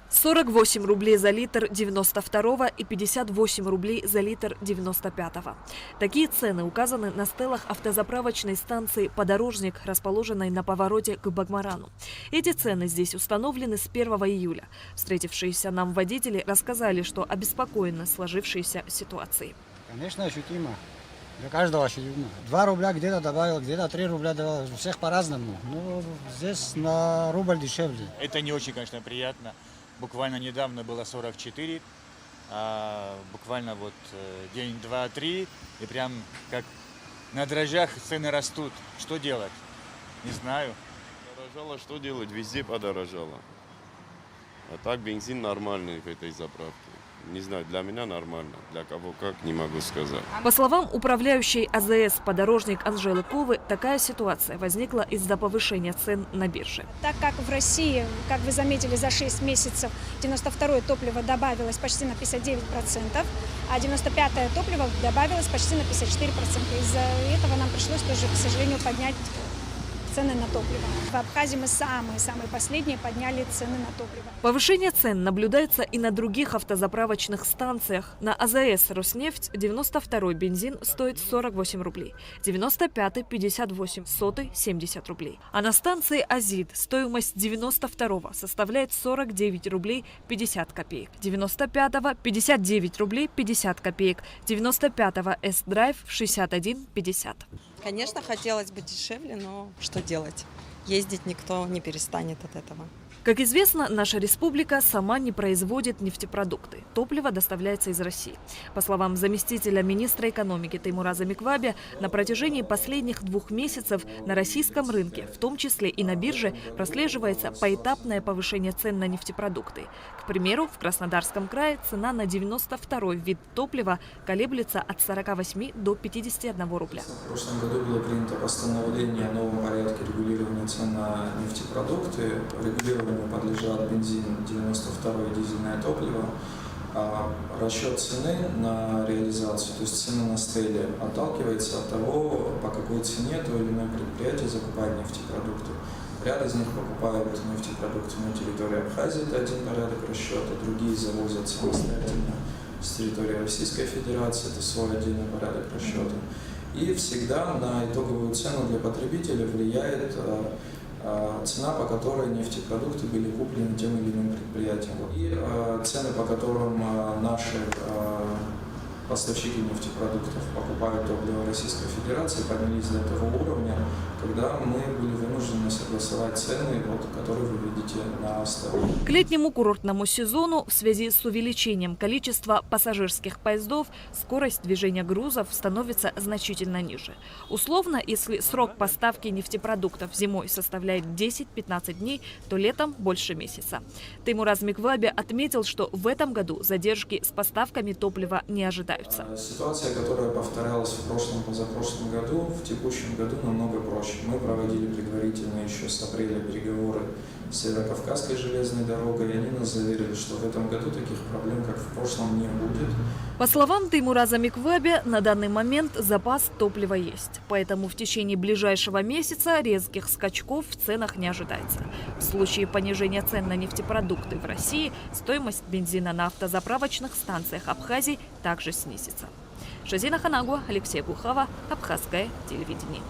48 рублей за литр 92-го и 58 рублей за литр 95-го. Такие цены указаны на стелах автозаправочной станции «Подорожник», расположенной на повороте к Багмарану. Эти цены здесь установлены с 1 июля. Встретившиеся нам водители рассказали, что обеспокоены сложившейся ситуацией. Конечно, ощутимо. Для каждого ощутимо. 2 рубля где-то добавил, где-то 3 рубля добавил. У всех по-разному. Но здесь на рубль дешевле. Это не очень, конечно, приятно. Буквально недавно было 44, а буквально вот день, два, три, и прям как на дрожжах цены растут. Что делать? Не знаю. Подорожало, что делать? Везде подорожало. А так бензин нормальный в этой заправке. Не знаю, для меня нормально, для кого как, не могу сказать. По словам управляющей АЗС «Подорожник» Анжелы Ковы, такая ситуация возникла из-за повышения цен на бирже. Так как в России, как вы заметили, за 6 месяцев 92-е топливо добавилось почти на 59%, а 95-е топливо добавилось почти на 54%. Из-за этого нам пришлось тоже, к сожалению, поднять цены на топливо. В Абхазии мы самые последние подняли цены на топливо. Повышение цен наблюдается и на других автозаправочных станциях. На АЗС «Роснефть» 92-й бензин стоит 48 рублей, 95-й – 58, 100-й – 70 рублей. А на станции «Азид» стоимость 92-го составляет 49 рублей 50 копеек, 95-го – 59 рублей 50 копеек, 95-го S-Drive – 61,50. Конечно, хотелось бы дешевле, но что делать? Ездить никто не перестанет от этого. Как известно, наша республика сама не производит нефтепродукты. Топливо доставляется из России. По словам заместителя министра экономики Теймура Замиквабе, на протяжении последних 2 месяцев на российском рынке, в том числе и на бирже, прослеживается поэтапное повышение цен на нефтепродукты. К примеру, в Краснодарском крае цена на 92-й вид топлива колеблется от 48 до 51 рубля. В прошлом году было принято постановление о новом порядке регулирования цен на нефтепродукты. Регулированию подлежат бензин, 92-е дизельное топливо. Расчет цены на реализацию, то есть цена на стеле, отталкивается от того, по какой цене то или иное предприятие закупает нефтепродукты. Ряд из них покупают нефтепродукты на территории Абхазии, это один порядок расчета, другие завозят самостоятельно с территории Российской Федерации, это свой отдельный порядок расчета. И всегда на итоговую цену для потребителя влияет цена, по которой нефтепродукты были куплены тем или иным предприятием. И цены, по которым наши поставщики нефтепродуктов покупают топливо Российской Федерации, поднялись до того уровня, когда мы были вынуждены согласовать цены, которые вы видите на столе. К летнему курортному сезону в связи с увеличением количества пассажирских поездов скорость движения грузов становится значительно ниже. Условно, если срок поставки нефтепродуктов зимой составляет 10-15 дней, то летом больше месяца. Теймур Замиквабе отметил, что в этом году задержки с поставками топлива не ожидаются. Ситуация, которая повторялась в прошлом, позапрошлом году, в текущем году намного проще. Мы проводили предварительно еще с апреля переговоры с Северокавказской железной дорогой, и они нас заверили, что в этом году таких проблем, как в прошлом, не будет. По словам Теймура Замиквабе, на данный момент запас топлива есть. Поэтому в течение ближайшего месяца резких скачков в ценах не ожидается. В случае понижения цен на нефтепродукты в России стоимость бензина на автозаправочных станциях Абхазии также снизится. Шазина Ханагуа, Алексей Глухова, Абхазское телевидение.